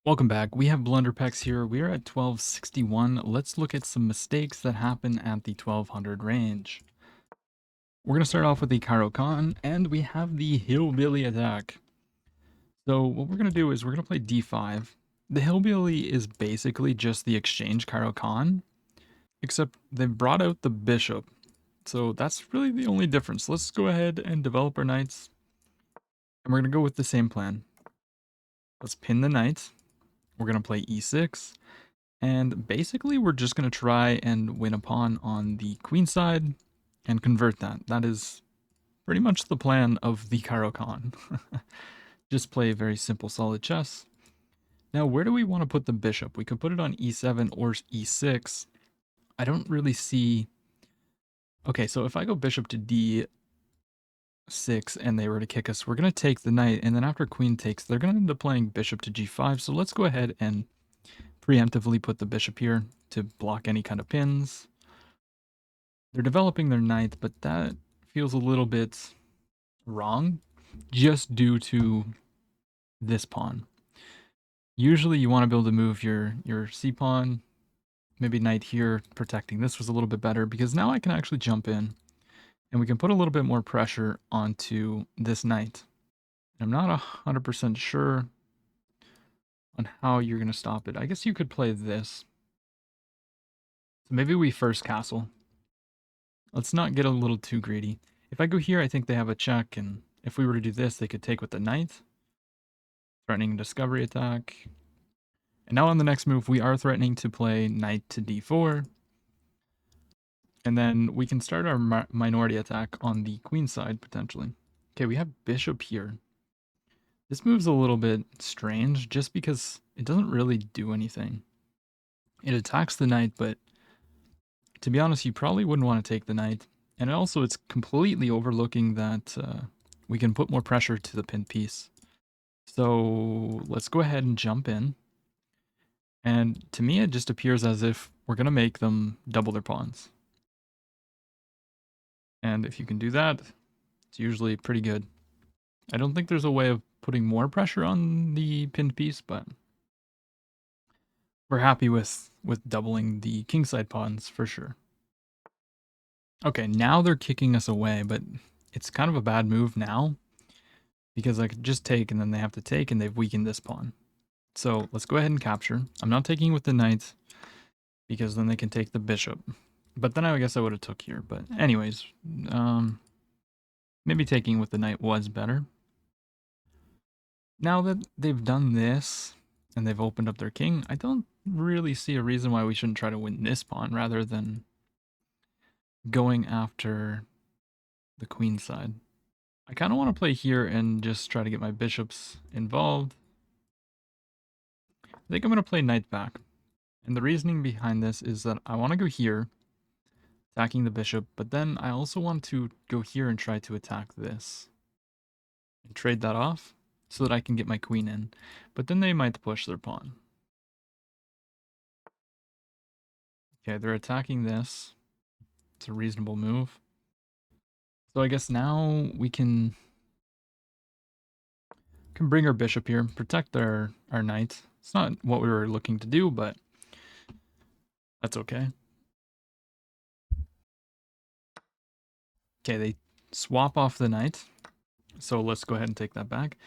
Welcome back. We have Blunderpex here. We are at 1261. Let's look at some mistakes that happen at the 1200 range. We're going to start off with the Caro-Kann, and we have the Hillbilly attack. So what we're going to do is we're going to play d5. The Hillbilly is basically just the exchange Caro-Kann, except they've brought out the bishop. So that's really the only difference. Let's go ahead and develop our knights, and we're going to go with the same plan. Let's pin the knight. We're going to play e6. And basically, we're just going to try and win a pawn on the queen side and convert that. That is pretty much the plan of the Caro-Kann. Just play very simple, solid chess. Now, where do we want to put the bishop? We could put it on e7 or e6. I don't really see... Okay, so if I go bishop to d6 and they were to kick us, we're going to take the knight, and then after queen takes, they're going to end up playing bishop to g5. So let's go ahead and preemptively put the bishop here to block any kind of pins. They're developing their knight, but that feels a little bit wrong just due to this pawn. Usually you want to be able to move your c pawn, maybe knight here, protecting this was a little bit better because now I can actually jump in and we can put a little bit more pressure onto this knight. I'm not 100% sure on how you're going to stop it. I guess you could play this. So maybe we first castle. Let's not get a little too greedy. If I go here, I think they have a check, and if we were to do this, they could take with the knight. Threatening discovery attack. And now on the next move, we are threatening to play knight to d4. And then we can start our minority attack on the queen side, potentially. Okay, we have bishop here. This move's a little bit strange, just because it doesn't really do anything. It attacks the knight, but to be honest, you probably wouldn't want to take the knight. And also, it's completely overlooking that we can put more pressure to the pinned piece. So let's go ahead and jump in. And to me, it just appears as if we're going to make them double their pawns. And if you can do that, it's usually pretty good. I don't think there's a way of putting more pressure on the pinned piece, but we're happy with doubling the kingside pawns for sure. Okay, now they're kicking us away, but it's kind of a bad move now because I could just take and then they have to take and they've weakened this pawn. So let's go ahead and capture. I'm not taking with the knight because then they can take the bishop. But then I guess I would have took here. But anyways, maybe taking with the knight was better. Now that they've done this and they've opened up their king, I don't really see a reason why we shouldn't try to win this pawn rather than going after the queen side. I kind of want to play here and just try to get my bishops involved. I think I'm going to play knight back. And the reasoning behind this is that I want to go here, attacking the bishop, but then I also want to go here and try to attack this. And trade that off so that I can get my queen in. But then they might push their pawn. Okay, they're attacking this. It's a reasonable move. So I guess now we can bring our bishop here, protect our knight. It's not what we were looking to do, but that's okay. Okay, they swap off the knight. So let's go ahead and take that back.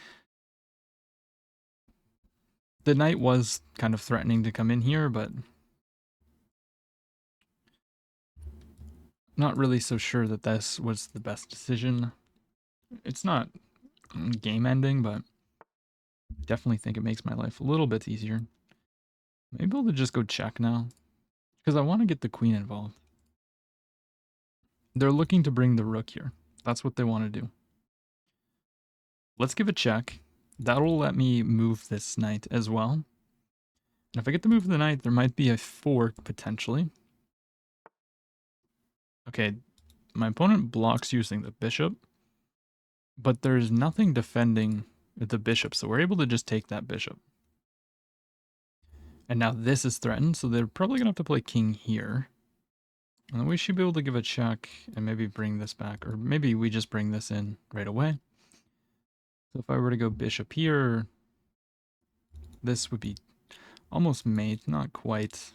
The knight was kind of threatening to come in here, but not really so sure that this was the best decision. It's not game ending, but definitely think it makes my life a little bit easier. Maybe I'll just go check now, because I want to get the queen involved. They're looking to bring the rook here. That's what they want to do. Let's give a check. That'll let me move this knight as well. And if I get to move the knight, there might be a fork potentially. Okay, my opponent blocks using the bishop, but there's nothing defending the bishop, so we're able to just take that bishop. And now this is threatened, so they're probably going to have to play king here. And then we should be able to give a check and maybe bring this back, or maybe we just bring this in right away. So if I were to go bishop here, this would be Almost mate, not quite.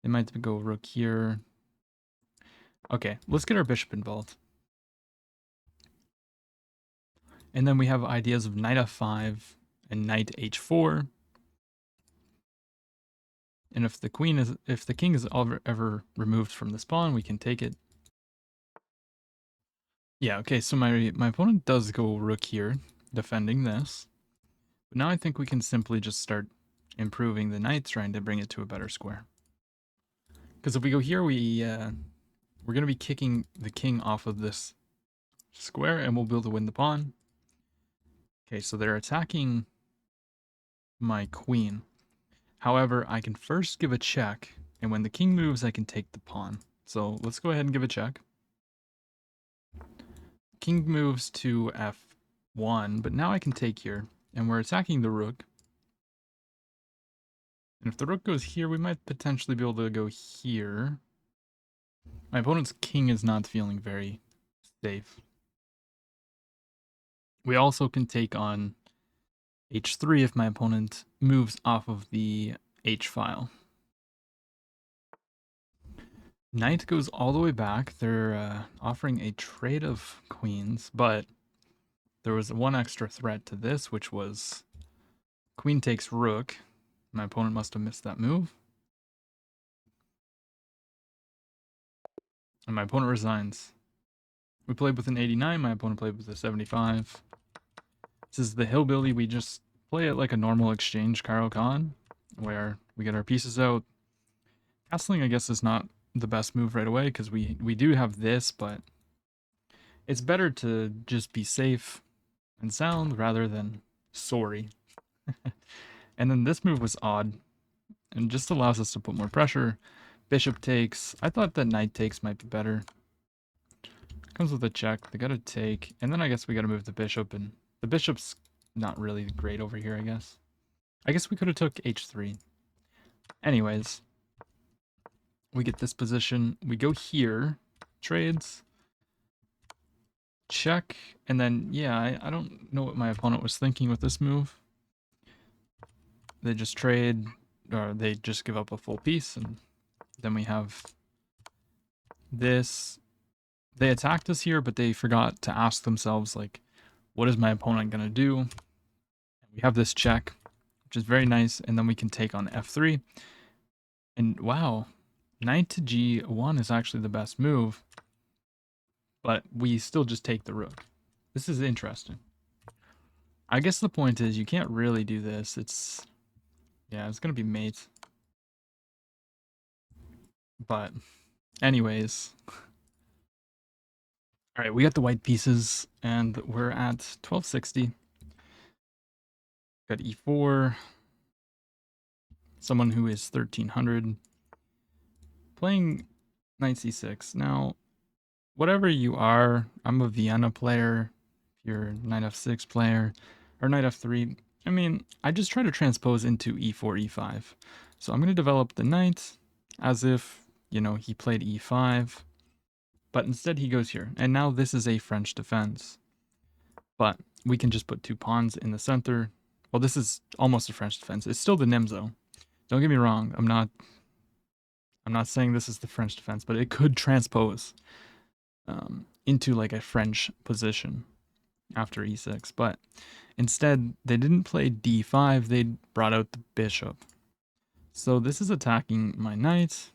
They might go rook here. Okay, let's get our bishop involved. And then we have ideas of knight f5 and knight h4. And if the king is ever removed from this pawn, we can take it. Yeah, okay, so my opponent does go rook here, defending this. But now I think we can simply just start improving the knight, trying to bring it to a better square. Because if we go here, we're going to be kicking the king off of this square, and we'll be able to win the pawn. Okay, so they're attacking my queen. However, I can first give a check, and when the king moves, I can take the pawn. So let's go ahead and give a check. King moves to f1, but now I can take here, and we're attacking the rook. And if the rook goes here, we might potentially be able to go here. My opponent's king is not feeling very safe. We also can take on h3 if my opponent moves off of the h file. Knight goes all the way back. They're offering a trade of queens, but there was one extra threat to this, which was queen takes rook. My opponent must have missed that move. And my opponent resigns. We played with an 89, my opponent played with a 75. This is the Hillbilly. We just play it like a normal exchange Caro-Kann, where we get our pieces out. Castling, I guess, is not the best move right away, because we do have this, but it's better to just be safe and sound rather than sorry. And then this move was odd, and just allows us to put more pressure. Bishop takes. I thought that knight takes might be better. Comes with a check. They gotta take, and then I guess we gotta move the bishop, and the bishop's not really great over here, I guess. I guess we could have took h3. Anyways, we get this position. We go here, trades, check, and then, yeah, I don't know what my opponent was thinking with this move. They just trade, or they just give up a full piece, and then we have this. They attacked us here, but they forgot to ask themselves, like, what is my opponent going to do? We have this check, which is very nice, and then we can take on f3. And wow, knight to g1 is actually the best move, but we still just take the rook. This is interesting. I guess the point is you can't really do this. It's going to be mate. But anyways, all right, we got the white pieces, and we're at 1260. Got e4. Someone who is 1300. Playing knight c6. Now, whatever you are, I'm a Vienna player. If you're a knight f6 player, or knight f3, I mean, I just try to transpose into e4, e5. So I'm going to develop the knight as if, you know, he played e5. But instead he goes here. And now this is a French defense. But we can just put two pawns in the center. Well, this is almost a French defense. It's still the Nimzo. Don't get me wrong. I'm not saying this is the French defense, but it could transpose into like a French position after e6. But instead, they didn't play d5. They brought out the bishop. So this is attacking my knight.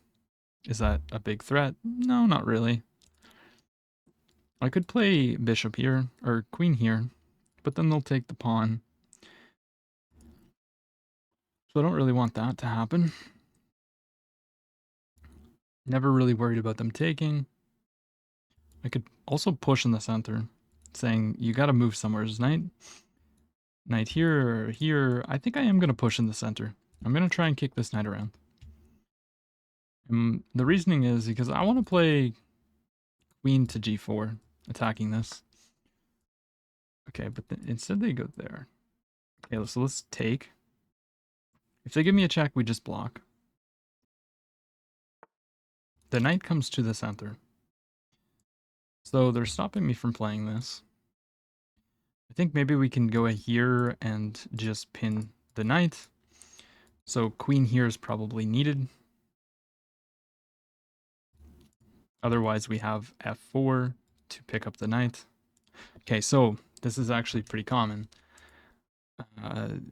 Is that a big threat? No, not really. I could play bishop here, or queen here, but then they'll take the pawn. So I don't really want that to happen. Never really worried about them taking. I could also push in the center, saying you got to move somewhere. Is knight here or here? I think I am going to push in the center. I'm going to try and kick this knight around. And the reasoning is because I want to play queen to g4, attacking this. Okay, but instead they go there. Okay, so let's take. If they give me a check, we just block. The knight comes to the center. So they're stopping me from playing this. I think maybe we can go here and just pin the knight. So queen here is probably needed. Otherwise, we have f4 to pick up the knight. Okay, so this is actually pretty common.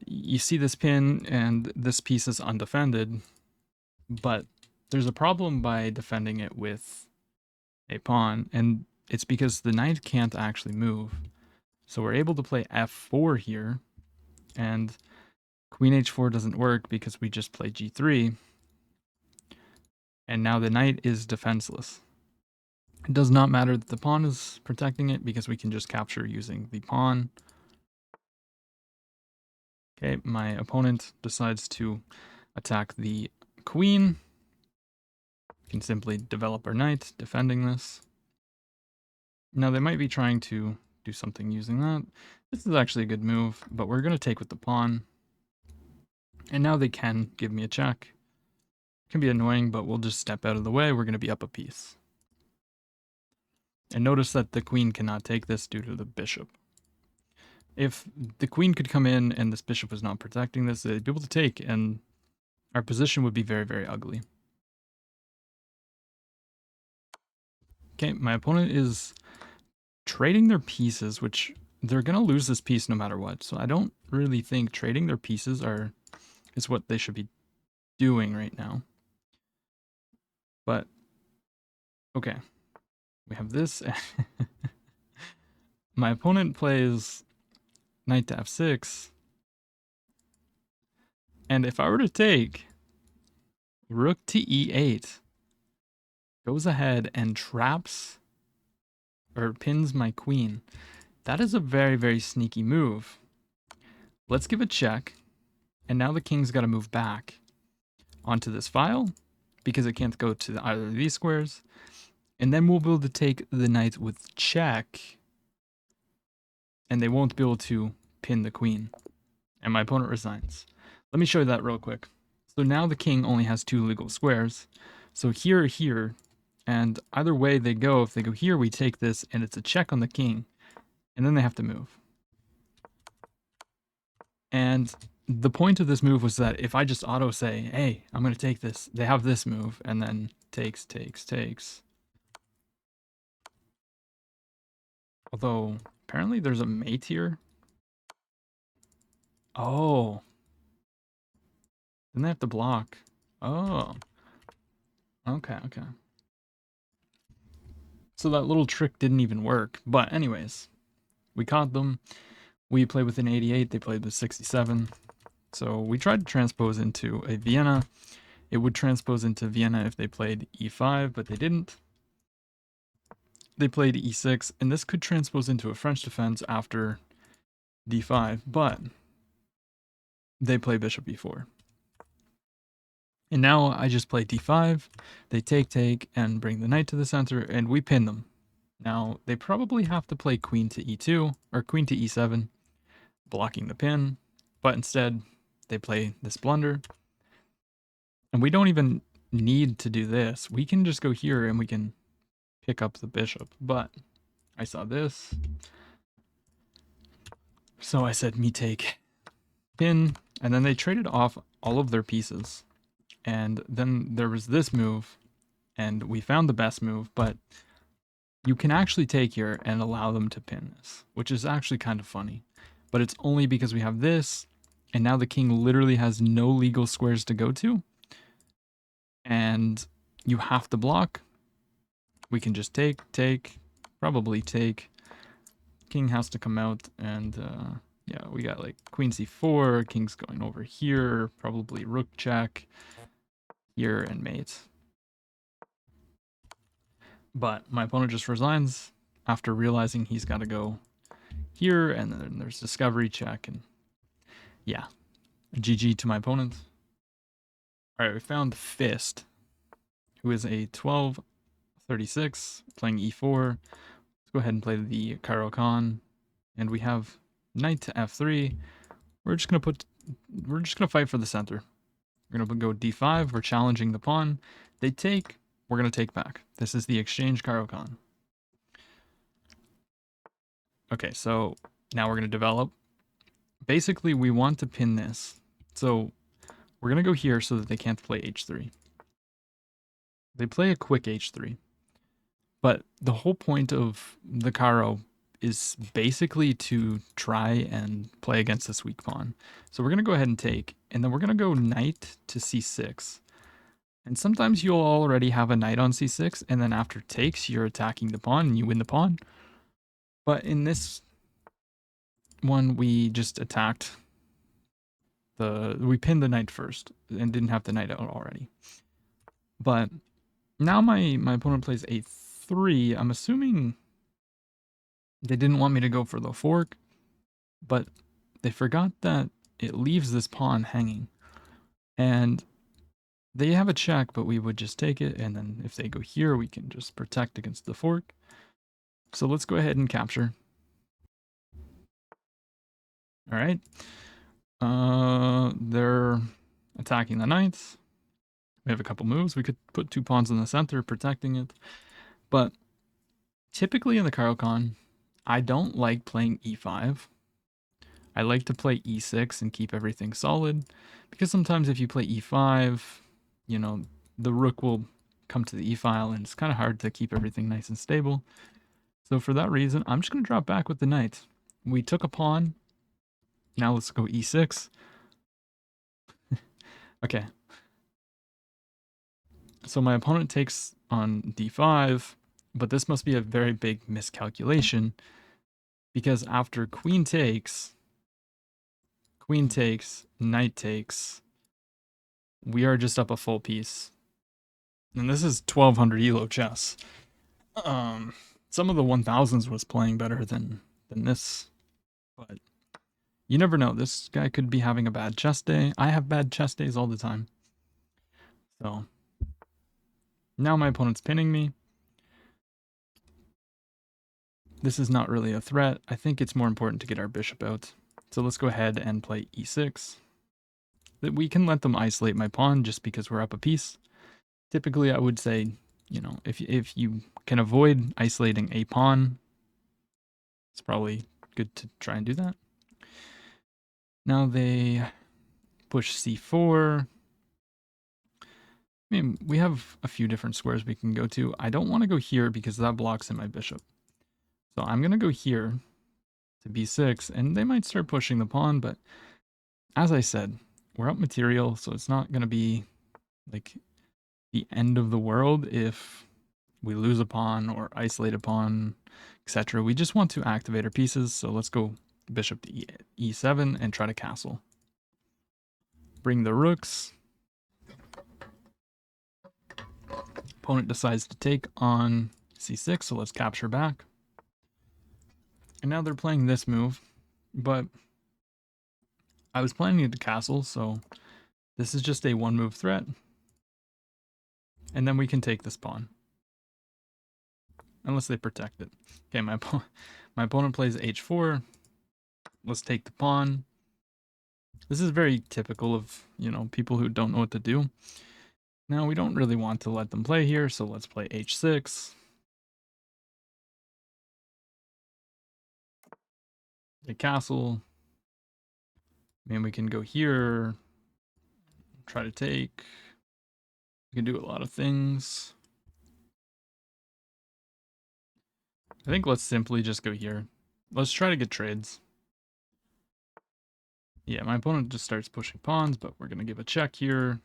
You see this pin, and this piece is undefended, but there's a problem by defending it with a pawn, and it's because the knight can't actually move. So we're able to play f4 here, and queen h4 doesn't work because we just play g3, and now the knight is defenseless. It does not matter that the pawn is protecting it because we can just capture using the pawn. Okay, my opponent decides to attack the queen. We can simply develop our knight, defending this. Now they might be trying to do something using that. This is actually a good move, but we're going to take with the pawn. And now they can give me a check. It can be annoying, but we'll just step out of the way. We're going to be up a piece. And notice that the queen cannot take this due to the bishop. If the queen could come in and this bishop was not protecting this, they'd be able to take, and our position would be very, very ugly. Okay, my opponent is trading their pieces, which they're going to lose this piece no matter what. So I don't really think trading their pieces is what they should be doing right now. But, okay. We have this. My opponent plays knight to f6. And if I were to take rook to e8, goes ahead and traps or pins my queen. That is a very, very sneaky move. Let's give a check. And now the king's got to move back onto this file because it can't go to either of these squares. And then we'll be able to take the knight with check. And they won't be able to pin the queen. And my opponent resigns. Let me show you that real quick. So now the king only has 2 legal squares. So here, here, and either way they go, if they go here, we take this, and it's a check on the king. And then they have to move. And the point of this move was that if I just auto say, hey, I'm going to take this, they have this move, and then takes, takes, takes. Although, apparently there's a mate here. Oh. Then they have to block. Oh. Okay, okay. So that little trick didn't even work. But anyways, we caught them. We played with an 88, they played with 67. So we tried to transpose into a Vienna. It would transpose into Vienna if they played e5, but they didn't. They played e6, and this could transpose into a French defense after d5, but they play bishop e4. And now I just play d5, they take, and bring the knight to the center, and we pin them. Now, they probably have to play queen to e2, or queen to e7, blocking the pin, but instead, they play this blunder. And we don't even need to do this. We can just go here, and we can pick up the bishop, but I saw this. So I said, me take pin, and then they traded off all of their pieces. And then there was this move, and we found the best move, but you can actually take here and allow them to pin this, which is actually kind of funny. But it's only because we have this, and now the king literally has no legal squares to go to. And you have to block. We can just take, probably take. King has to come out, and yeah, we got like queen c4, king's going over here, probably rook check here, and mate. But my opponent just resigns after realizing he's got to go here, and then there's discovery check, and yeah, GG to my opponent. All right, we found Fist, who is a 1236 playing e4. Let's go ahead and play the Caro-Kann, and we have knight to f3. We're just gonna fight for the center. We're gonna go d5. We're challenging the pawn. They take. We're gonna take back. This is the exchange Caro-Kann. Okay, so now we're gonna develop. Basically, we want to pin this. So We're going to go here so that they can't play h3. They play a quick h3. But the whole point of the Caro is basically to try and play against this weak pawn. So we're going to go ahead and take, and then we're going to go knight to c6. And sometimes you'll already have a knight on c6, and then after takes, you're attacking the pawn and you win the pawn. But in this one, we just attacked we pinned the knight first and didn't have the knight out already. But now my opponent plays a3. I'm assuming they didn't want me to go for the fork, but they forgot that it leaves this pawn hanging. And they have a check, but we would just take it, and then if they go here, we can just protect against the fork. So let's go ahead and capture. All right. They're attacking the knights. We have a couple moves. We could put 2 pawns in the center, protecting it. But typically in the Caro-Kann, I don't like playing e5. I like to play e6 and keep everything solid, because sometimes if you play e5, you know, the rook will come to the e-file, and it's kind of hard to keep everything nice and stable. So for that reason, I'm just going to drop back with the knight. We took a pawn. Now let's go e6. Okay. So my opponent takes on d5, but this must be a very big miscalculation, because after queen takes, knight takes, we are just up a full piece. And this is 1200 elo chess. Some of the 1000s was playing better than this, but you never know. This guy could be having a bad chess day. I have bad chess days all the time. So now my opponent's pinning me. This is not really a threat. I think it's more important to get our bishop out. So let's go ahead and play e6. We can let them isolate my pawn just because we're up a piece. Typically, I would say, you know, if you can avoid isolating a pawn, it's probably good to try and do that. Now they push c4. I mean, we have a few different squares we can go to. I don't want to go here because that blocks in my bishop. So I'm going to go here to b6, and they might start pushing the pawn, but as I said, we're up material, so it's not going to be like the end of the world if we lose a pawn or isolate a pawn, etc. We just want to activate our pieces, so let's go bishop to e7 and try to castle. Bring the rooks. Opponent decides to take on c6, so let's capture back. And now they're playing this move, but I was planning to castle, so this is just a 1-move threat. And then we can take this pawn. Unless they protect it. Okay, my opponent plays h4. Let's take the pawn. This is very typical of, you know, people who don't know what to do. Now, we don't really want to let them play here, so let's play h6. The castle. I mean, we can go here, try to take. We can do a lot of things. I think let's simply just go here. Let's try to get trades. Yeah, my opponent just starts pushing pawns, but we're going to give a check here.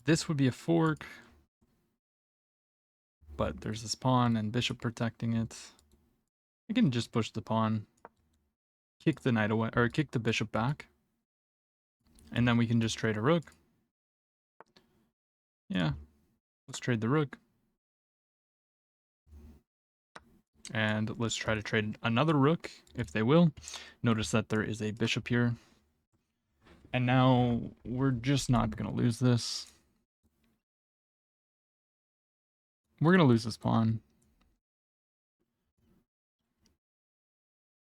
This would be a fork, but there's this pawn and bishop protecting it. I can just push the pawn, kick the knight away, or kick the bishop back, and then we can just trade a rook. Yeah, let's trade the rook. And let's try to trade another rook, if they will. Notice that there is a bishop here. And now we're just not going to lose this. We're going to lose this pawn.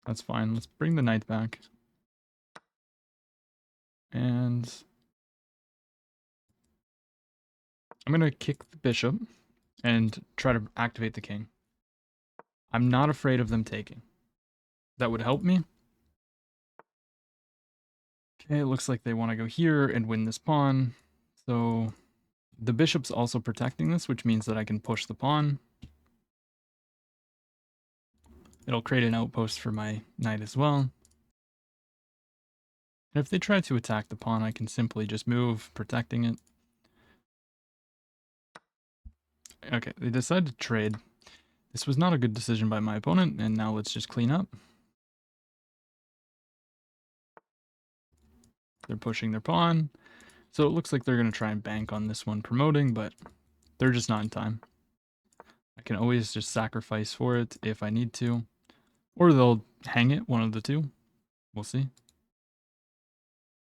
That's fine. Let's bring the knight back. And I'm going to kick the bishop and try to activate the king. I'm not afraid of them taking. That would help me. Okay, it looks like they want to go here and win this pawn. So the bishop's also protecting this, which means that I can push the pawn. It'll create an outpost for my knight as well. And if they try to attack the pawn, I can simply just move, protecting it. Okay, they decided to trade. This was not a good decision by my opponent, and now let's just clean up. They're pushing their pawn. So it looks like they're going to try and bank on this one promoting, but they're just not in time. I can always just sacrifice for it if I need to. Or they'll hang it, one of the two. We'll see.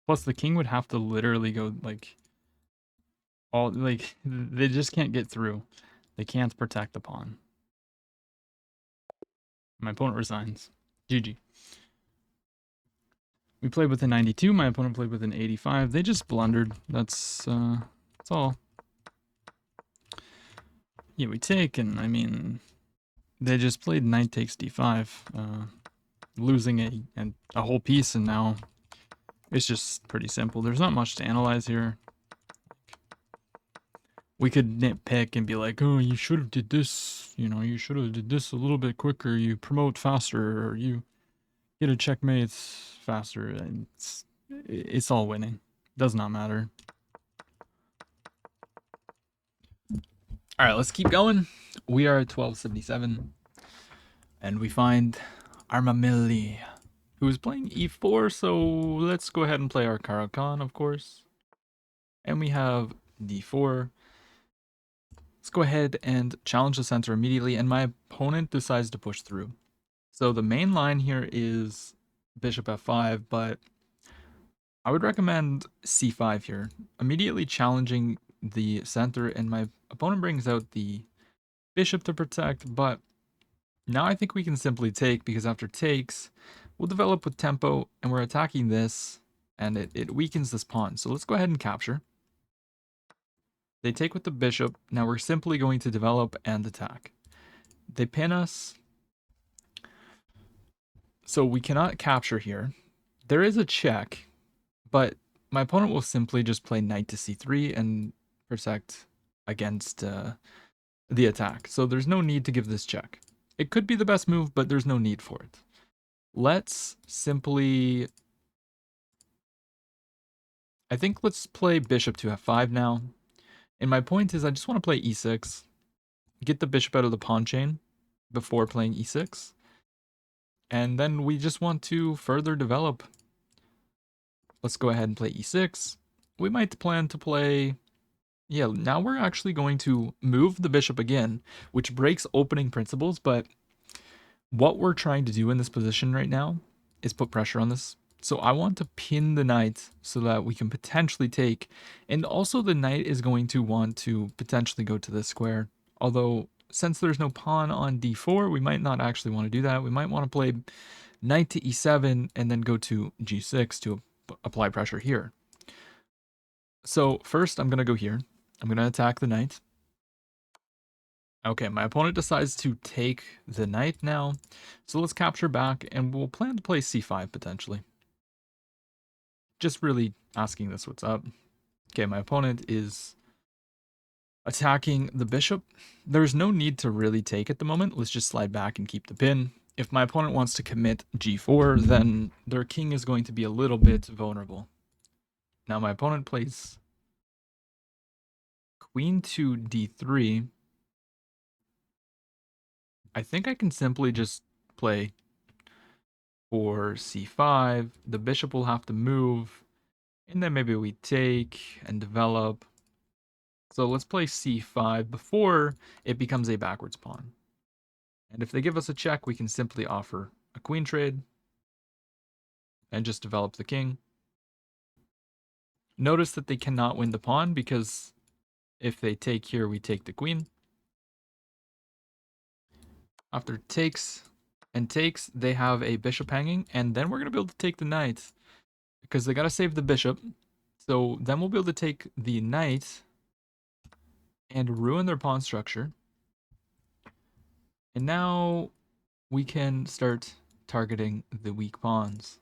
Plus the king would have to literally go like all like they just can't get through. They can't protect the pawn. My opponent resigns. GG. We played with a 92, my opponent played with an 85. They just blundered. That's all. Yeah, we take, and I mean they just played knight takes d5, losing a whole piece, and now it's just pretty simple. There's not much to analyze here. We could nitpick and be like, oh, you should have did this, you know, you should have did this a little bit quicker, you promote faster, or you get a checkmate faster, and it's all winning. Does not matter. All right, let's keep going. We are at 1277, and we find Armamilli, who is playing e4, so let's go ahead and play our Caro-Kann, of course. And we have d4. Let's go ahead and challenge the center immediately, and my opponent decides to push through. So the main line here is bishop f5, but I would recommend c5 here, immediately challenging the center, and my opponent brings out the bishop to protect, but now I think we can simply take, because after takes, we'll develop with tempo, and we're attacking this, and it weakens this pawn. So let's go ahead and capture. They take with the bishop. Now we're simply going to develop and attack. They pin us. So we cannot capture here. There is a check, but my opponent will simply just play knight to c3 and protect against the attack. So there's no need to give this check. It could be the best move, but there's no need for it. Let's simply... I think let's play bishop to f5 now. And my point is I just want to play e6. Get the bishop out of the pawn chain before playing e6. And then we just want to further develop. Let's go ahead and play e6. We might plan to play... Yeah, now we're actually going to move the bishop again, which breaks opening principles, but what we're trying to do in this position right now is put pressure on this. So I want to pin the knight so that we can potentially take, and also the knight is going to want to potentially go to this square. Although, since there's no pawn on d4, we might not actually want to do that. We might want to play knight to e7 and then go to g6 to apply pressure here. So first I'm going to go here. I'm going to attack the knight. Okay, my opponent decides to take the knight now. So let's capture back, and we'll plan to play c5 potentially. Just really asking this what's up. Okay, my opponent is attacking the bishop. There's no need to really take at the moment. Let's just slide back and keep the pin. If my opponent wants to commit g4, then their king is going to be a little bit vulnerable. Now my opponent plays queen to d3. I think I can simply just play for c5. The bishop will have to move, and then maybe we take and develop. So let's play c5 before it becomes a backwards pawn. And if they give us a check, we can simply offer a queen trade and just develop the king. Notice that they cannot win the pawn, because if they take here, we take the queen. After takes and takes, they have a bishop hanging, and then we're going to be able to take the knight, because they got to save the bishop. So then we'll be able to take the knight and ruin their pawn structure. And now we can start targeting the weak pawns.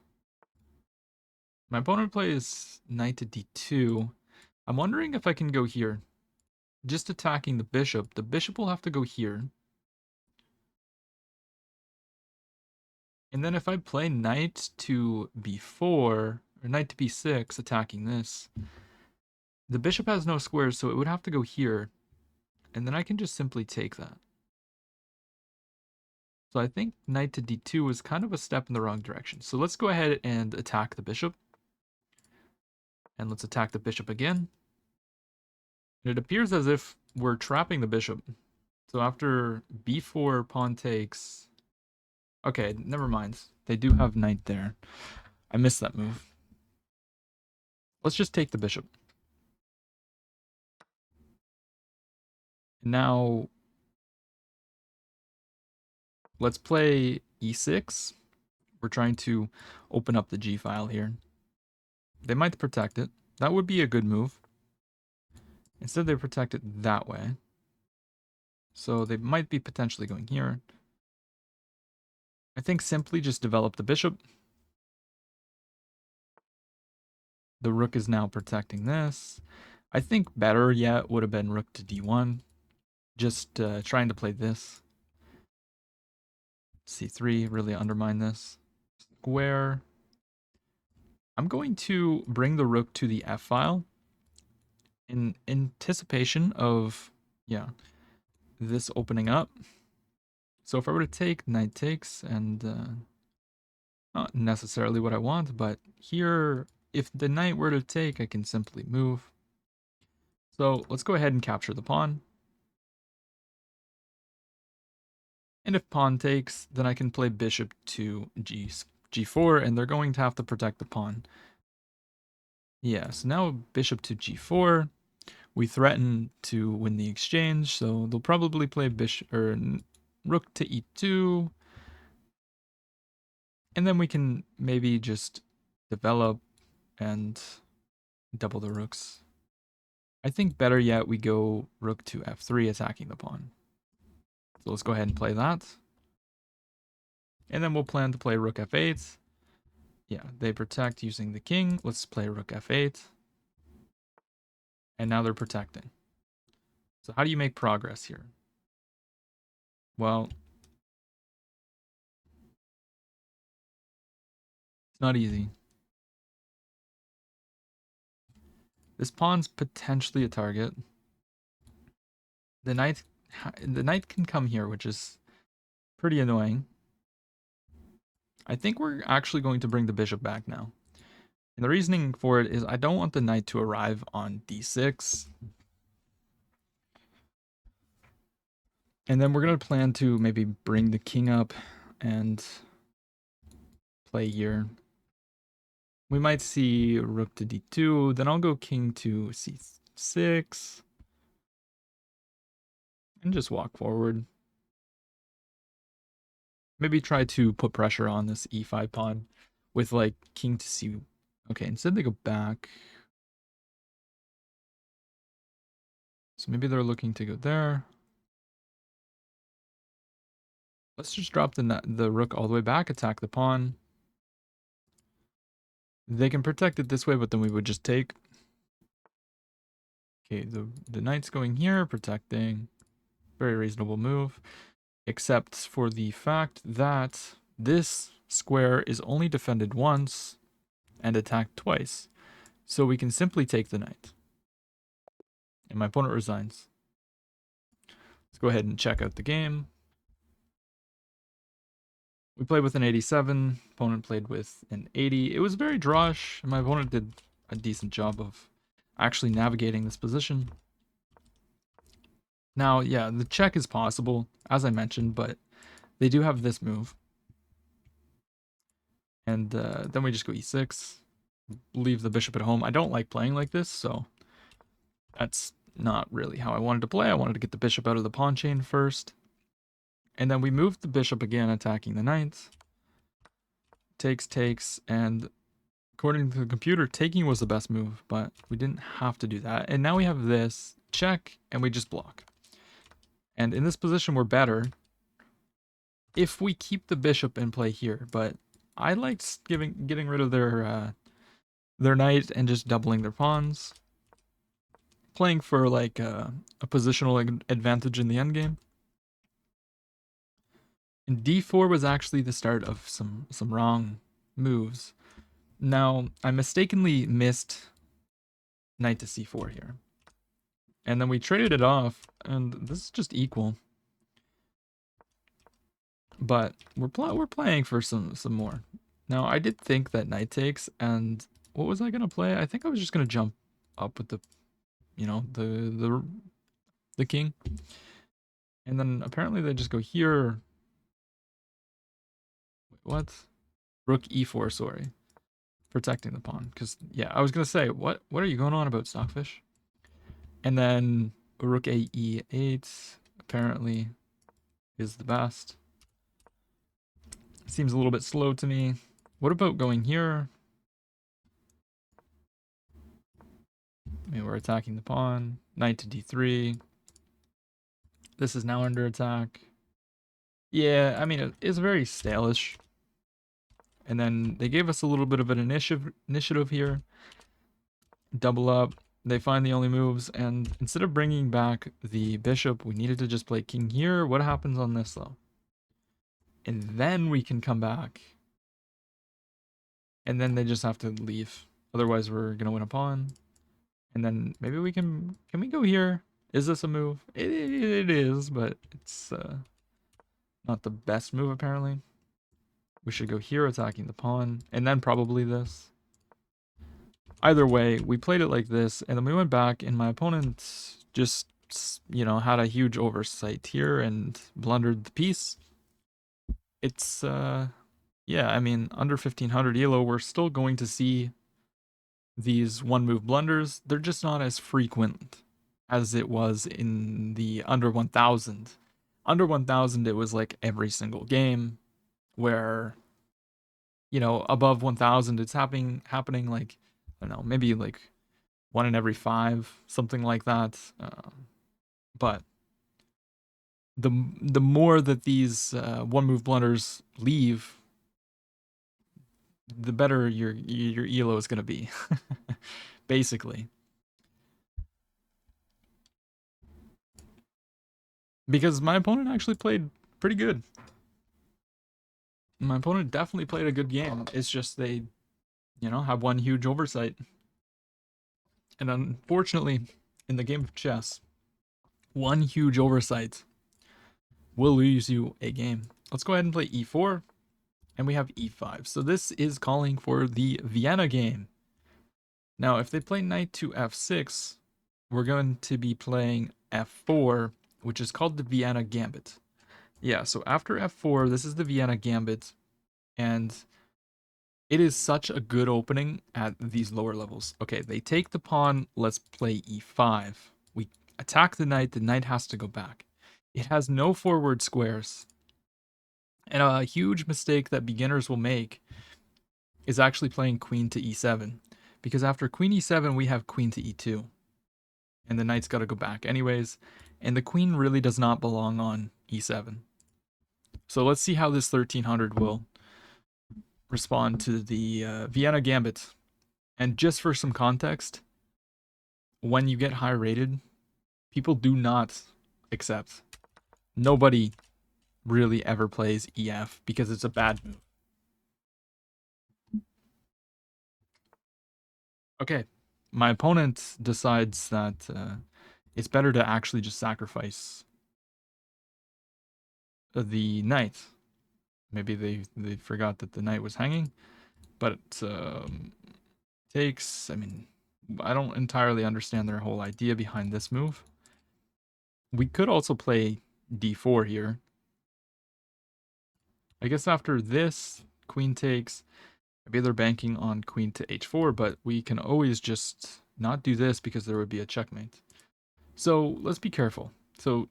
My opponent plays knight to d2. I'm wondering if I can go here. Just attacking the bishop. The bishop will have to go here. And then if I play knight to b4, or knight to b6, attacking this, the bishop has no squares, so it would have to go here. And then I can just simply take that. So I think knight to d2 was kind of a step in the wrong direction. So let's go ahead and attack the bishop. And let's attack the bishop again. And it appears as if we're trapping the bishop. So after b4 pawn takes... Okay, never mind. They do have knight there. I missed that move. Let's just take the bishop. Now, let's play e6. We're trying to open up the g file here. They might protect it. That would be a good move. Instead, they protect it that way. So they might be potentially going here. I think simply just develop the bishop. The rook is now protecting this. I think better yet would have been rook to d1. Just trying to play this. c3, really undermine this. Square. I'm going to bring the rook to the f file in anticipation of, this opening up. So if I were to take, knight takes, and not necessarily what I want, but here, if the knight were to take, I can simply move. So let's go ahead and capture the pawn. And if pawn takes, then I can play bishop to g4, and they're going to have to protect the pawn. Yeah, so now bishop to g4. We threaten to win the exchange, so they'll probably play bishop or rook to e2. And then we can maybe just develop and double the rooks. I think better yet we go rook to f3 attacking the pawn. So let's go ahead and play that. And then we'll plan to play rook f8. Yeah, they protect using the king. Let's play rook f8. And now they're protecting. So how do you make progress here? Well, it's not easy. This pawn's potentially a target. The knight can come here, which is pretty annoying. I think we're actually going to bring the bishop back now. And the reasoning for it is I don't want the knight to arrive on d6. And then we're going to plan to maybe bring the king up and play here. We might see rook to d2. Then I'll go king to c6. And just walk forward. Maybe try to put pressure on this e5 pawn with like king to c. Okay, instead they go back. So maybe they're looking to go there. Let's just drop the rook all the way back, attack the pawn. They can protect it this way, but then we would just take. Okay, the knight's going here, protecting. Very reasonable move. Except for the fact that this square is only defended once and attacked twice. So we can simply take the knight. And my opponent resigns. Let's go ahead and check out the game. We played with an 87. Opponent played with an 80. It was very drawish, and my opponent did a decent job of actually navigating this position. Now, yeah, the check is possible, as I mentioned, but they do have this move. And then we just go e6, leave the bishop at home. I don't like playing like this, so that's not really how I wanted to play. I wanted to get the bishop out of the pawn chain first. And then we moved the bishop again, attacking the knight. Takes, and according to the computer, taking was the best move, but we didn't have to do that. And now we have this check, and we just block. And in this position, we're better if we keep the bishop and play here. But I liked getting rid of their their knight and just doubling their pawns. Playing for like a positional advantage in the endgame. And d4 was actually the start of some wrong moves. Now, I mistakenly missed knight to c4 here. And then we traded it off, and this is just equal. But we're playing for some more. Now, I did think that knight takes, and what was I gonna play? I think I was just gonna jump up with the, you know, the king. And then apparently they just go here. Wait, what? Rook e4, sorry. Protecting the pawn. Because, yeah, I was gonna say, what are you going on about, Stockfish? And then rook a e8 apparently is the best. Seems a little bit slow to me. What about going here? I mean, we're attacking the pawn. Knight to d3. This is now under attack. Yeah, I mean, it's very stalish. And then they gave us a little bit of an initiative here. Double up. They find the only moves. And instead of bringing back the bishop, we needed to just play king here. What happens on this, though? And then we can come back. And then they just have to leave. Otherwise, we're going to win a pawn. And then maybe we can we go here? Is this a move? It is, but it's not the best move, apparently. We should go here, attacking the pawn. And then probably this. Either way, we played it like this. And then we went back, and my opponent just, you know, had a huge oversight here and blundered the piece. It's, yeah, I mean, under 1500 ELO, we're still going to see these one-move blunders. They're just not as frequent as it was in the under 1000. Under 1000, it was like every single game, where, you know, above 1000, it's happening like, I don't know, maybe like 1 in every 5, something like that. But the more that these one-move blunders leave, the better your ELO is going to be, basically. Because my opponent actually played pretty good. My opponent definitely played a good game. It's just they, you know, have one huge oversight. And unfortunately, in the game of chess, one huge oversight will lose you a game. Let's go ahead and play e4. And we have e5. So this is calling for the Vienna game. Now, if they play knight to f6, we're going to be playing f4, which is called the Vienna gambit. Yeah, so after f4, this is the Vienna gambit. And it is such a good opening at these lower levels. Okay, they take the pawn. Let's play e5. We attack the knight has to go back. It has no forward squares. And a huge mistake that beginners will make is actually playing queen to e7. Because after queen e7, we have queen to e2. And the knight's got to go back anyways. And the queen really does not belong on e7. So let's see how this 1300 will respond to the Vienna gambit. And just for some context, when you get high rated, people do not accept. Nobody really ever plays EF because it's a bad move. Okay, my opponent decides that it's better to actually just sacrifice the knight. Maybe they forgot that the knight was hanging, but takes. I mean, I don't entirely understand their whole idea behind this move. We could also play d4 here. I guess after this, queen takes. Maybe they're banking on queen to h4, but we can always just not do this because there would be a checkmate. So let's be careful. So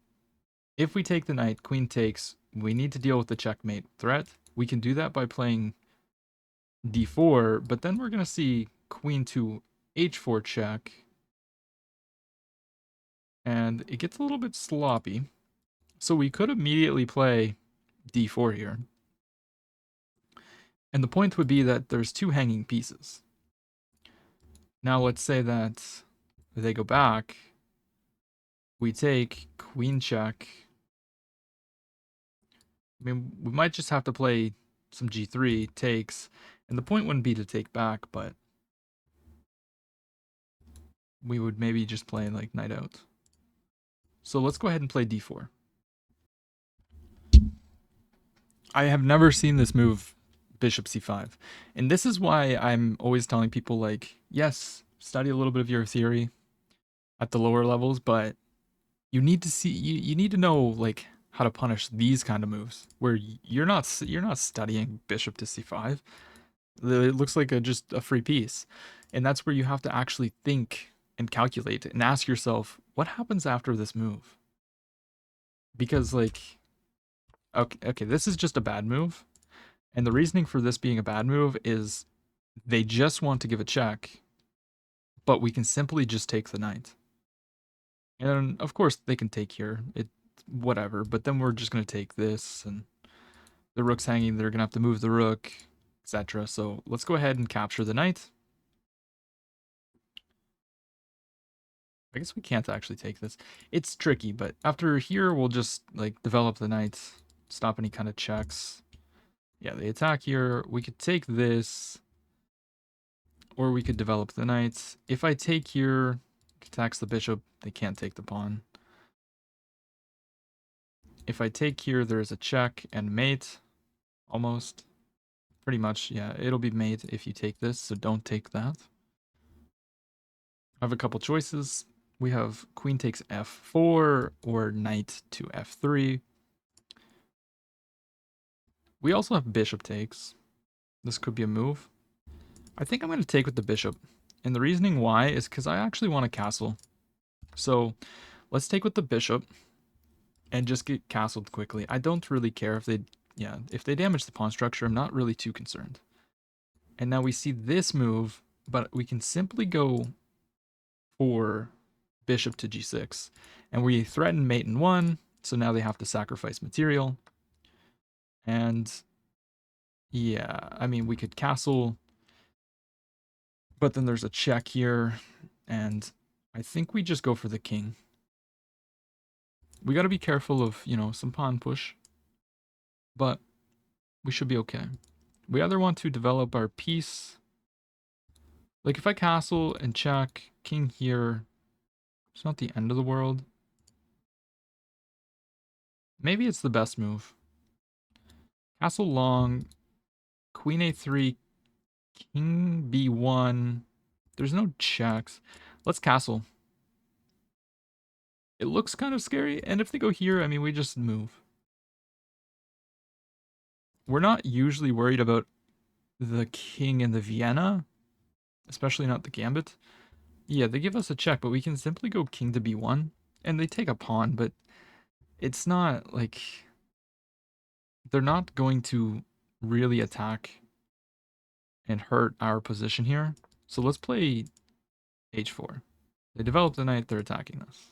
if we take the knight, queen takes, we need to deal with the checkmate threat. We can do that by playing d4, but then we're going to see queen to h4 check. And it gets a little bit sloppy. So we could immediately play d4 here. And the point would be that there's two hanging pieces. Now let's say that they go back. We take queen check. I mean, we might just have to play some g3 takes, and the point wouldn't be to take back, but we would maybe just play like knight out. So let's go ahead and play d4. I have never seen this move, bishop c5. And this is why I'm always telling people, like, yes, study a little bit of your theory at the lower levels, but you need to see you need to know like how to punish these kind of moves where you're not studying bishop to c5. It looks like just a free piece. And that's where you have to actually think and calculate and ask yourself, what happens after this move? Because like okay, this is just a bad move. And the reasoning for this being a bad move is they just want to give a check, but we can simply just take the knight. And of course they can take here. It whatever, but then we're just going to take this and the rook's hanging, they're going to have to move the rook, etc. So let's go ahead and capture the knight. I guess we can't actually take this. It's tricky, but after here we'll just like develop the knight, stop any kind of checks. Yeah, they attack here. We could take this, or we could develop the knight. If I take here, attacks the bishop, they can't take the pawn. If I take here, there's a check and mate, almost. Pretty much, yeah, it'll be mate if you take this, so don't take that. I have a couple choices. We have queen takes f4 or knight to f3. We also have bishop takes. This could be a move. I think I'm going to take with the bishop. And the reasoning why is because I actually want a castle. So let's take with the bishop and just get castled quickly. I don't really care if they damage the pawn structure. I'm not really too concerned. And now we see this move, but we can simply go for bishop to g6. And we threaten mate in 1, so now they have to sacrifice material. And yeah, I mean, we could castle, but then there's a check here, and I think we just go for the king. We got to be careful of, some pawn push, but we should be okay. We either want to develop our piece. Like if I castle and check, king here, it's not the end of the world. Maybe it's the best move. Castle long, queen a3, king b1. There's no checks. Let's castle. It looks kind of scary, and if they go here, I mean, we just move. We're not usually worried about the king and the Vienna, especially not the gambit. Yeah, they give us a check, but we can simply go king to b1, and they take a pawn, but it's not like they're not going to really attack and hurt our position here. So let's play h4. They develop the knight, they're attacking us.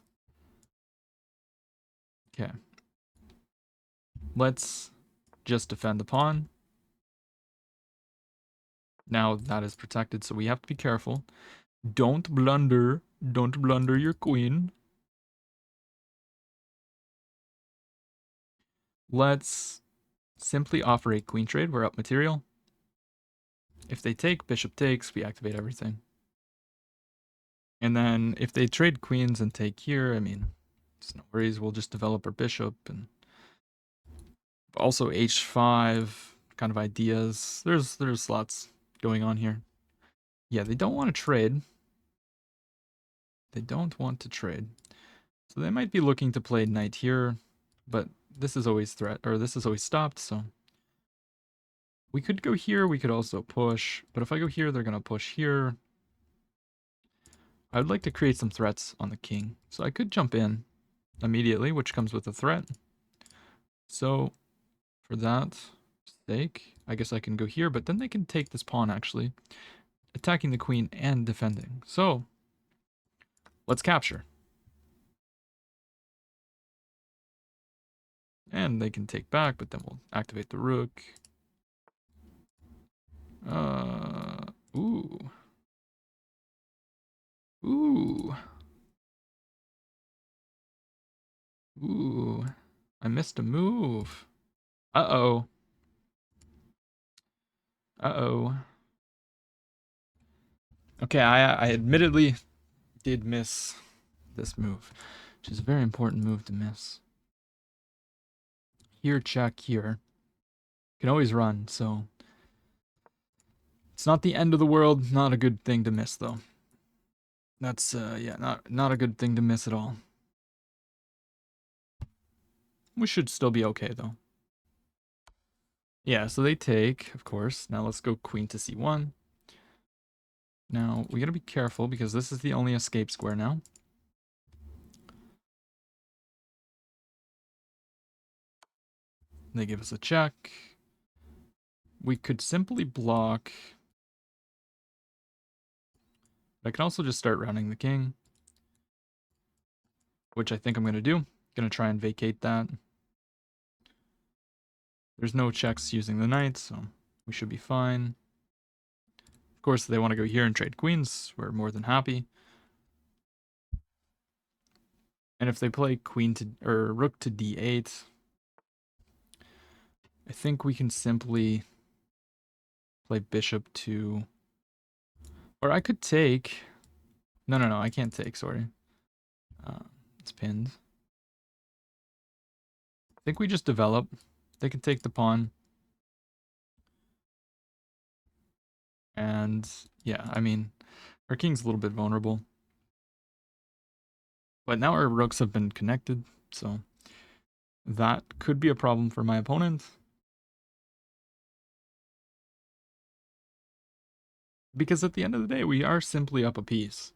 Okay. Let's just defend the pawn. Now that is protected, so we have to be careful. Don't blunder. Don't blunder your queen. Let's simply offer a queen trade. We're up material. If they take, bishop takes, we activate everything. And then if they trade queens and take here, I mean, it's no worries. We'll just develop our bishop and also h5 kind of ideas. There's lots going on here. Yeah, they don't want to trade. They don't want to trade. So they might be looking to play knight here, but this is always this is always stopped, so we could go here, we could also push, but if I go here, they're gonna push here. I would like to create some threats on the king, so I could jump in immediately, which comes with a threat. So for that sake, I guess I can go here, but then they can take this pawn actually, attacking the queen and defending. So let's capture. And they can take back, but then we'll activate the rook. Ooh. Ooh. Ooh. I missed a move. Uh-oh. Uh-oh. Okay, I admittedly did miss this move, which is a very important move to miss. Here, check, here. Can always run, so it's not the end of the world. Not a good thing to miss, though. That's, yeah, not a good thing to miss at all. We should still be okay, though. Yeah, so they take, of course. Now let's go queen to c1. Now, we gotta be careful because this is the only escape square now. They give us a check. We could simply block. I can also just start running the king, which I think I'm gonna do. Gonna try and vacate that. There's no checks using the knight, so we should be fine. Of course, if they want to go here and trade queens, we're more than happy. And if they play queen to or rook to d8, I think we can simply play bishop to, or I could take. No, I can't take. Sorry, it's pinned. I think we just develop. They can take the pawn. And yeah, I mean, our king's a little bit vulnerable. But now our rooks have been connected, so that could be a problem for my opponent. Because at the end of the day, we are simply up a piece.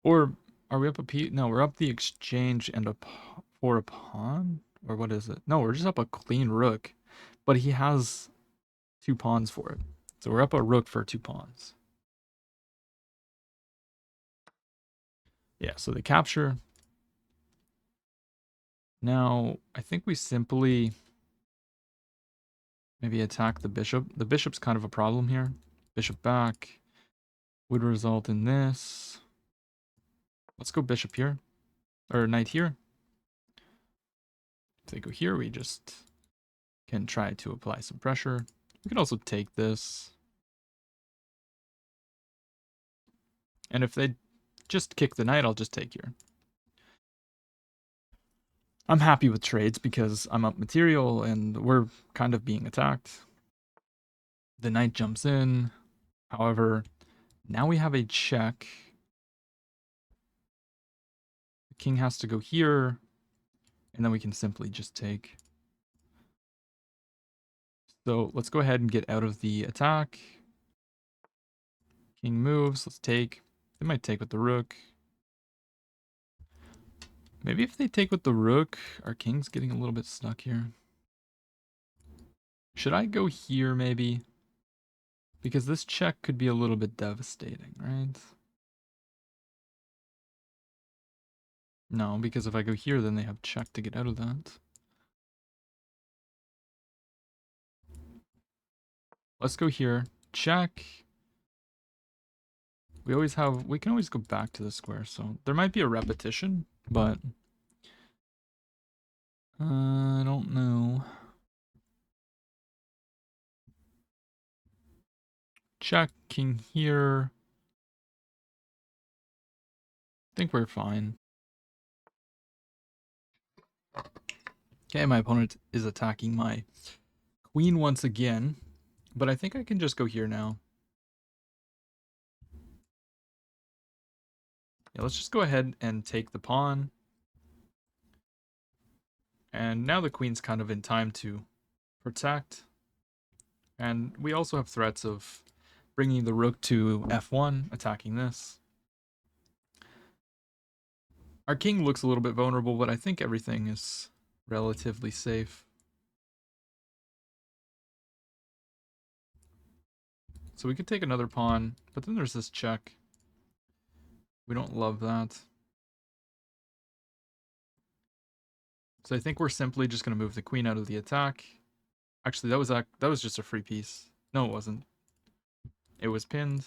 Or are we up a piece? No, we're up the exchange and for a pawn? Or what is it? No, we're just up a clean rook. But he has 2 pawns for it. So we're up a rook for 2 pawns. Yeah, so they capture. Now, I think we simply maybe attack the bishop. The bishop's kind of a problem here. Bishop back would result in this. Let's go bishop here. Or knight here. If they go here, we just can try to apply some pressure. We can also take this. And if they just kick the knight, I'll just take here. I'm happy with trades because I'm up material and we're kind of being attacked. The knight jumps in. However, now we have a check. The king has to go here. And then we can simply just take. So let's go ahead and get out of the attack. King moves. Let's take. They might take with the rook. Maybe if they take with the rook, our king's getting a little bit stuck here. Should I go here maybe? Because this check could be a little bit devastating, right? No, because if I go here, then they have check to get out of that. Let's go here. Check. We can always go back to the square, so there might be a repetition, but I don't know. Check, king here. I think we're fine. Okay, my opponent is attacking my queen once again, but I think I can just go here now. Yeah, let's just go ahead and take the pawn. And now the queen's kind of in time to protect. And we also have threats of bringing the rook to f1, attacking this. Our king looks a little bit vulnerable, but I think everything is relatively safe. So we could take another pawn, but then there's this check. We don't love that. So I think we're simply just going to move the queen out of the attack. Actually, that was just a free piece. No, it wasn't. It was pinned.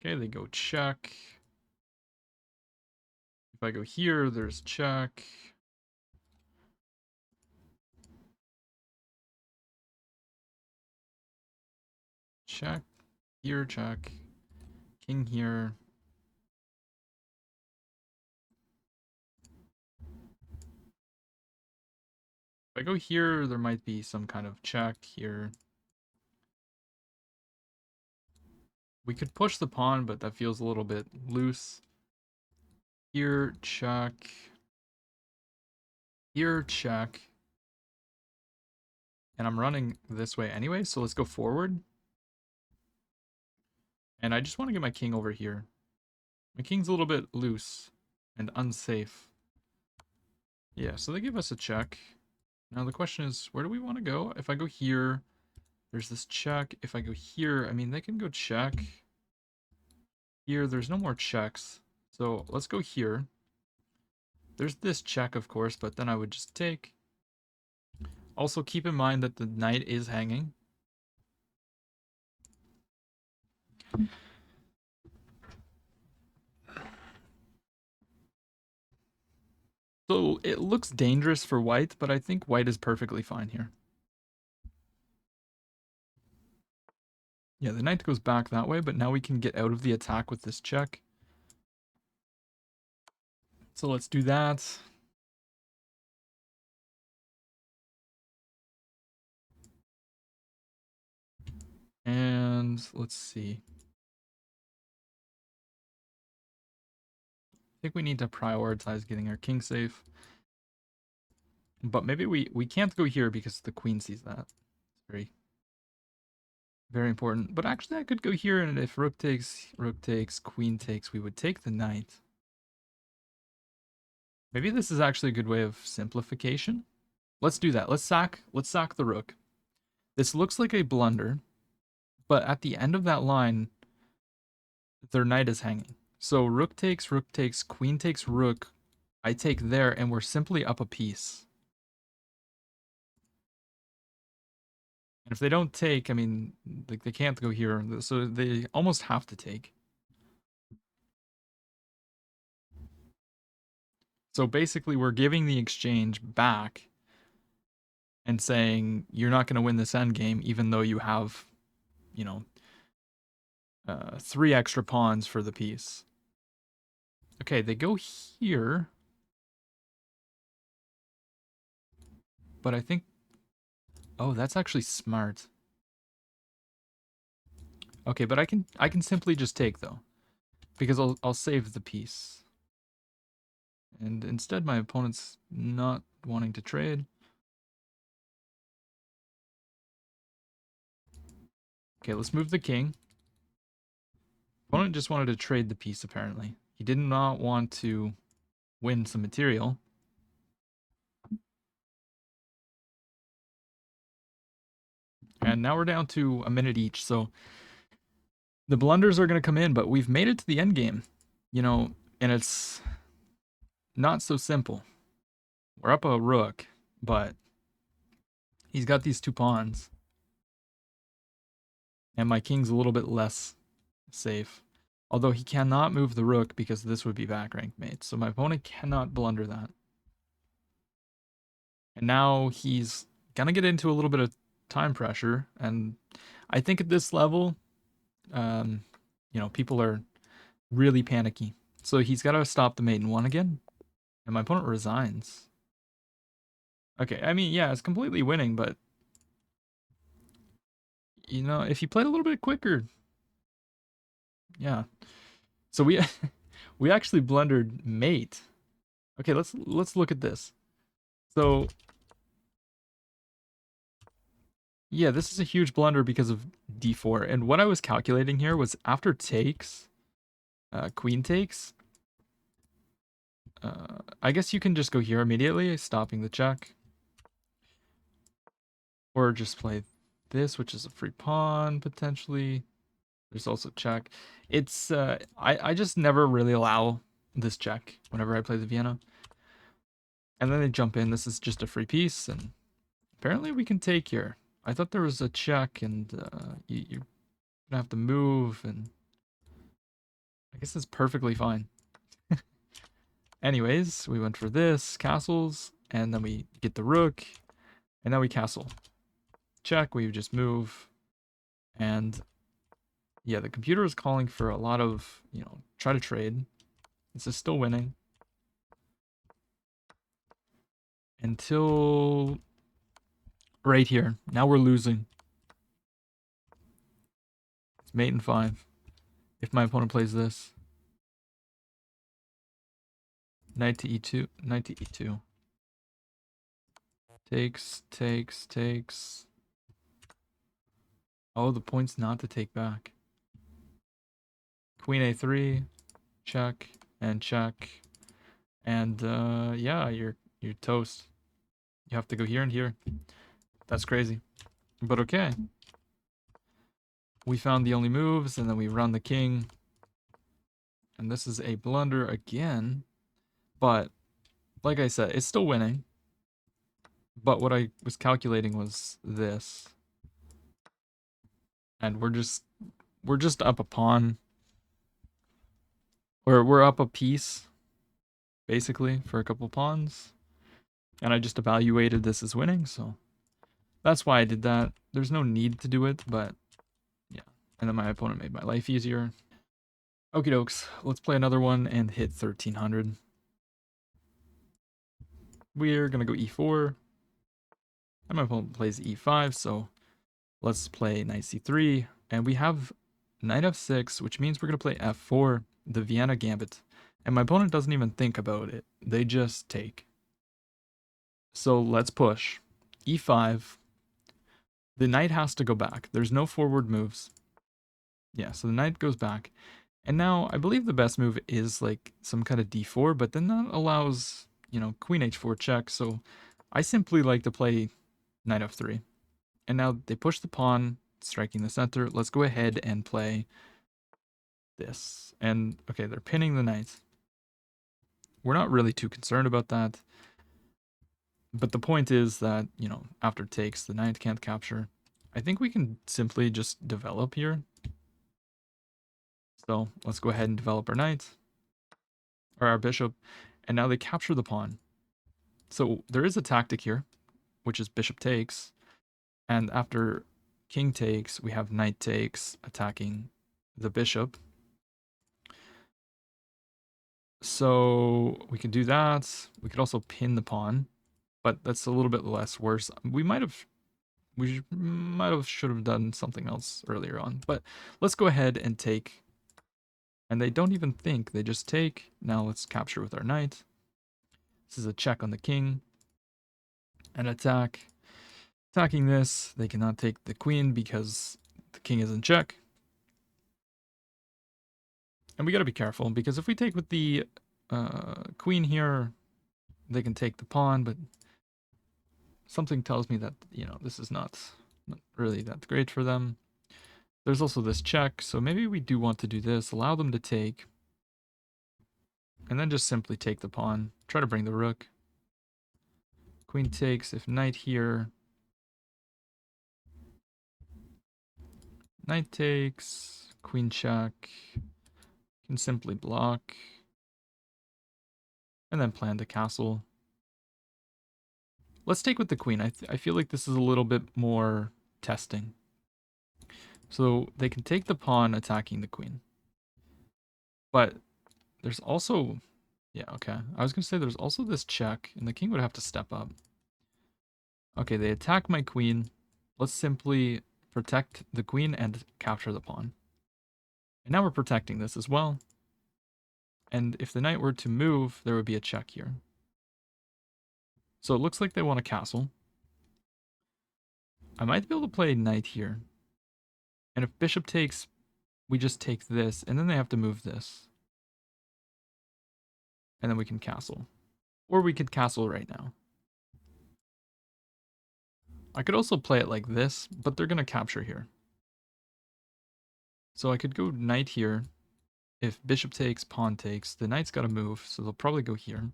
Okay, they go check. If I go here, there's check. Check. Here, check. King here. If I go here, there might be some kind of check here. We could push the pawn, but that feels a little bit loose. Here, check. Here, check. And I'm running this way anyway, so let's go forward. And I just want to get my king over here. My king's a little bit loose and unsafe. Yeah, so they give us a check. Now the question is, where do we want to go? If I go here, there's this check. If I go here, I mean, they can go check. Here, there's no more checks. So let's go here. There's this check, of course, but then I would just take. Also, keep in mind that the knight is hanging. So it looks dangerous for white, but I think white is perfectly fine here. Yeah, the knight goes back that way, but now we can get out of the attack with this check. So let's do that. And let's see. I think we need to prioritize getting our king safe. But maybe we can't go here because the queen sees that. It's very, very important. But actually I could go here, and if rook takes, queen takes, we would take the knight. Maybe this is actually a good way of simplification. Let's do that. Let's sack the rook. This looks like a blunder, but at the end of that line, their knight is hanging. So rook takes, queen takes rook. I take there, and we're simply up a piece. And if they don't take, I mean, like they can't go here, so they almost have to take. So basically, we're giving the exchange back and saying you're not going to win this endgame, even though you have, you know, 3 extra pawns for the piece. Okay, they go here, but I think, oh, that's actually smart. Okay, but I can simply just take though, because I'll save the piece. And instead, my opponent's not wanting to trade. Okay, let's move the king. Opponent just wanted to trade the piece, apparently. He did not want to win some material. And now we're down to a minute each, so the blunders are going to come in, but we've made it to the end game, you know, and it's not so simple. We're up a rook, but he's got these 2 pawns. And my king's a little bit less safe. Although he cannot move the rook because this would be back rank mate. So my opponent cannot blunder that. And now he's gonna get into a little bit of time pressure. And I think at this level, you know, people are really panicky. So he's got to stop the mate in 1 again. And my opponent resigns. Okay, I mean, yeah, it's completely winning, but you know, if he played a little bit quicker, yeah. So we we actually blundered mate. Okay, let's look at this. So yeah, this is a huge blunder because of d4. And what I was calculating here was after takes, queen takes, I guess you can just go here immediately, stopping the check. Or just play this, which is a free pawn, potentially. There's also check. It's, I just never really allow this check whenever I play the Vienna. And then they jump in. This is just a free piece, and apparently we can take here. I thought there was a check, and you're gonna have to move, and I guess it's perfectly fine. Anyways, we went for this, castles, and then we get the rook, and now we castle. Check, we just move, and yeah, the computer is calling for a lot of, try to trade. This is still winning. Until right here. Now we're losing. It's mate and 5. If my opponent plays this. Knight to e2. Knight to e2. Takes, takes, takes. Oh, the point's not to take back. Queen a3. Check. And check. And yeah, you're toast. You have to go here and here. That's crazy. But okay. We found the only moves, and then we run the king. And this is a blunder again. But, like I said, it's still winning. But what I was calculating was this. And we're just up a pawn. We're up a piece, basically, for a couple pawns. And I just evaluated this as winning, so that's why I did that. There's no need to do it, but yeah. And then my opponent made my life easier. Okie dokes, let's play another one and hit 1300. We're gonna go e4. And my opponent plays e5, so let's play knight c3. And we have knight f6, which means we're gonna play f4, the Vienna gambit. And my opponent doesn't even think about it. They just take. So let's push. e5. The knight has to go back. There's no forward moves. Yeah, so the knight goes back. And now I believe the best move is like some kind of d4, but then that allows, queen h4 check. So I simply like to play knight f3. And now they push the pawn, striking the center. Let's go ahead and play this. And okay, they're pinning the knight. We're not really too concerned about that. But the point is that, after takes, the knight can't capture. I think we can simply just develop here. So let's go ahead and develop our knight, or our bishop, and now they capture the pawn. So there is a tactic here, which is bishop takes, and after king takes, we have knight takes attacking the bishop. So we can do that. We could also pin the pawn, but that's a little bit less worse. Should have done something else earlier on, but let's go ahead and take. And they don't even think, they just take. Now let's capture with our knight. This is a check on the king. And attack. Attacking this, they cannot take the queen because the king is in check. And we gotta be careful, because if we take with the queen here, they can take the pawn, but something tells me that, this is not really that great for them. There's also this check, so maybe we do want to do this, allow them to take, and then just simply take the pawn, try to bring the rook. Queen takes, if knight here, knight takes, queen check, can simply block, and then plan to castle. Let's take with the queen. I feel like this is a little bit more testing. So they can take the pawn attacking the queen. But there's also, yeah, okay. I was going to say there's also this check, and the king would have to step up. Okay, they attack my queen. Let's simply protect the queen and capture the pawn. And now we're protecting this as well. And if the knight were to move, there would be a check here. So it looks like they want a castle. I might be able to play knight here. And if bishop takes, we just take this, and then they have to move this. And then we can castle. Or we could castle right now. I could also play it like this, but they're going to capture here. So I could go knight here. If bishop takes, pawn takes, the knight's got to move, so they'll probably go here.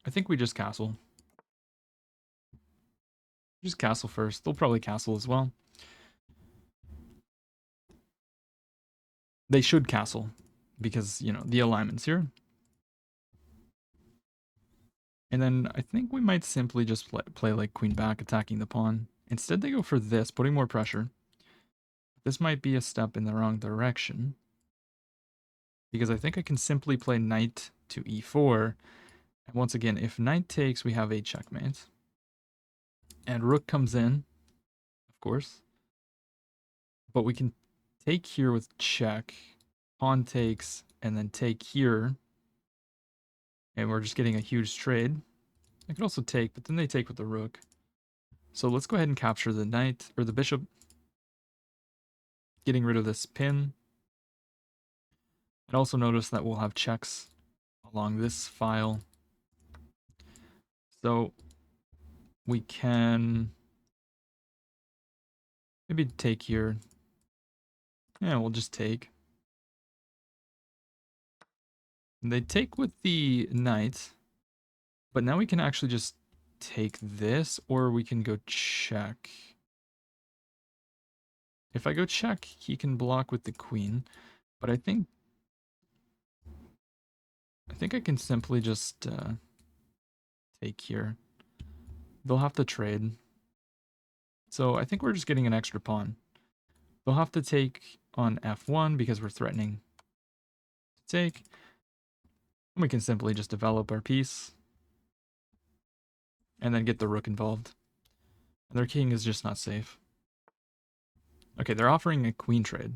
I think we just castle. Just castle first. They'll probably castle as well. They should castle because, you know, the alignment's here. And then I think we might simply just play like queen back, attacking the pawn. Instead, they go for this, putting more pressure. This might be a step in the wrong direction, because I think I can simply play knight to e4. And once again, if knight takes, we have a checkmate. And rook comes in, of course. But we can take here with check. Pawn takes, and then take here. And we're just getting a huge trade. I could also take, but then they take with the rook. So let's go ahead and capture the knight, or the bishop. Getting rid of this pin. And also notice that we'll have checks along this file. So we can maybe take here. Yeah, we'll just take. And they take with the knight. But now we can actually just take this, or we can go check. If I go check, he can block with the queen. But I think I can simply just take here. They'll have to trade. So I think we're just getting an extra pawn. They'll have to take on f1 because we're threatening to take. And we can simply just develop our piece. And then get the rook involved. And their king is just not safe. Okay, they're offering a queen trade.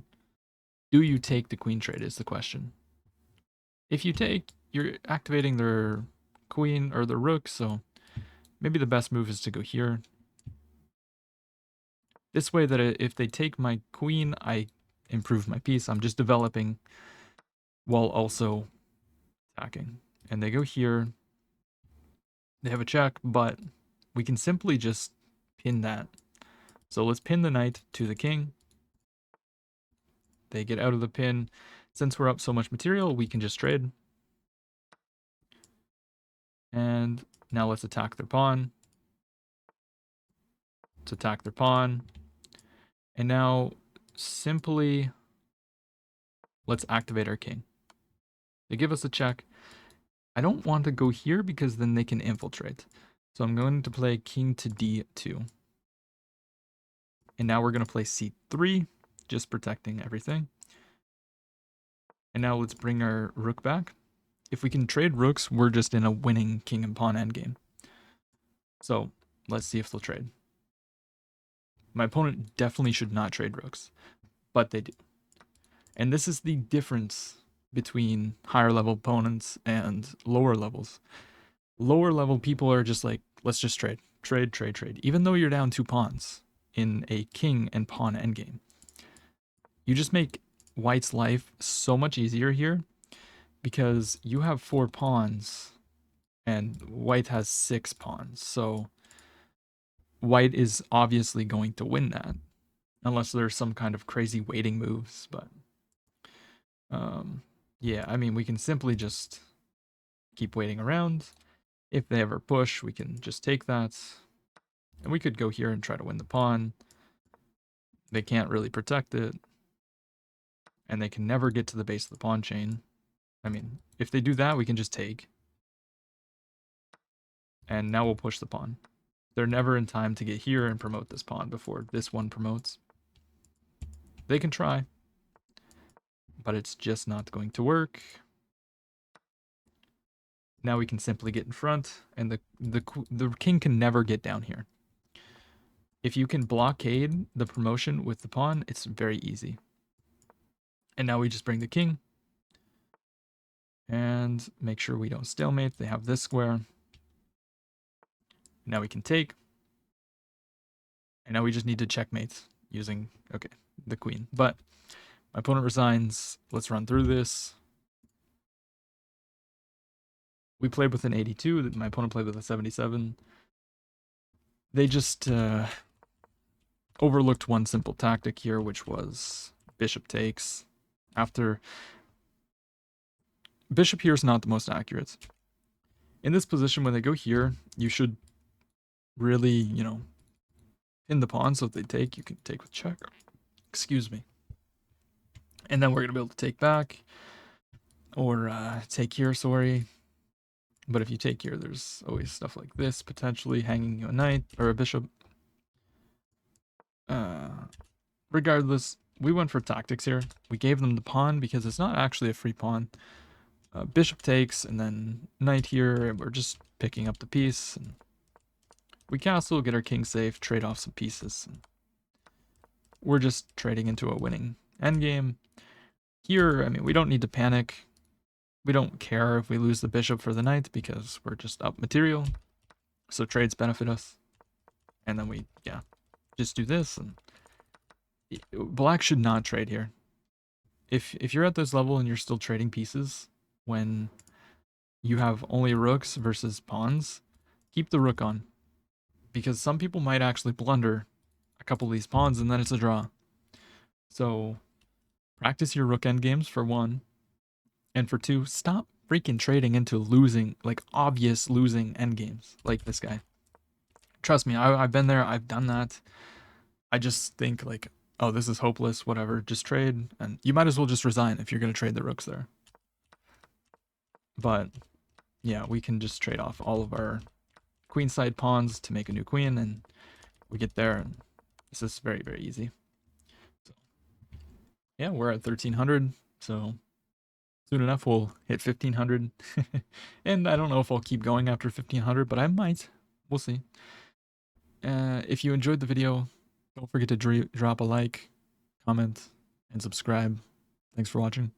Do you take the queen trade is the question. If you take, you're activating their queen or their rook, so maybe the best move is to go here. This way that if they take my queen, I improve my piece. I'm just developing while also attacking. And they go here. They have a check, but we can simply just pin that. So let's pin the knight to the king. They get out of the pin. Since we're up so much material, we can just trade. And now let's attack their pawn. Let's attack their pawn. And now simply let's activate our king. They give us a check. I don't want to go here because then they can infiltrate. So I'm going to play king to d2. And now we're going to play c3, just protecting everything. And now let's bring our rook back. If we can trade rooks, we're just in a winning king and pawn endgame. So let's see if they'll trade. My opponent definitely should not trade rooks, but they do. And this is the difference between higher level opponents and lower levels. Lower level people are just like, let's just trade. Trade, trade, trade. Even though you're down 2 pawns in a king and pawn endgame. You just make white's life so much easier here because you have 4 pawns and white has 6 pawns. So white is obviously going to win that unless there's some kind of crazy waiting moves, but yeah, I mean, we can simply just keep waiting around. If they ever push, we can just take that. And we could go here and try to win the pawn. They can't really protect it. And they can never get to the base of the pawn chain. I mean, if they do that, we can just take. And now we'll push the pawn. They're never in time to get here and promote this pawn before this one promotes. They can try, but it's just not going to work. Now we can simply get in front, and the king can never get down here. If you can blockade the promotion with the pawn, it's very easy. And now we just bring the king. And make sure we don't stalemate. They have this square. Now we can take. And now we just need to checkmate using, okay, the queen. But my opponent resigns. Let's run through this. We played with an 82. My opponent played with a 77. They just overlooked one simple tactic here, which was bishop takes. After bishop here is not the most accurate. In this position, when they go here, you should really, you know, pin the pawn. So if they take, you can take with check. Excuse me. And then we're going to be able to take back, or take here, sorry. But if you take here, there's always stuff like this, potentially hanging you a knight or a bishop. Regardless, we went for tactics here. We gave them the pawn because it's not actually a free pawn. Bishop takes, and then knight here, and we're just picking up the piece. And we castle, get our king safe, trade off some pieces. And we're just trading into a winning endgame. Here, I mean, we don't need to panic. We don't care if we lose the bishop for the knight because we're just up material. So trades benefit us. And then we, yeah, just do this. And black should not trade here. If you're at this level and you're still trading pieces when you have only rooks versus pawns, keep the rook on. Because some people might actually blunder a couple of these pawns and then it's a draw. So practice your rook endgames for one. And for two, stop freaking trading into losing, like obvious losing endgames like this guy. Trust me, I've been there, I've done that. I just think like, oh, this is hopeless, whatever, just trade. And you might as well just resign if you're going to trade the rooks there. But yeah, we can just trade off all of our queenside pawns to make a new queen, and we get there, and this is very, very easy. So, yeah, we're at 1300, so soon enough we'll hit 1500. And I don't know if I'll keep going after 1500, but I might. We'll see. If you enjoyed the video, don't forget to drop a like, comment, and subscribe. Thanks for watching.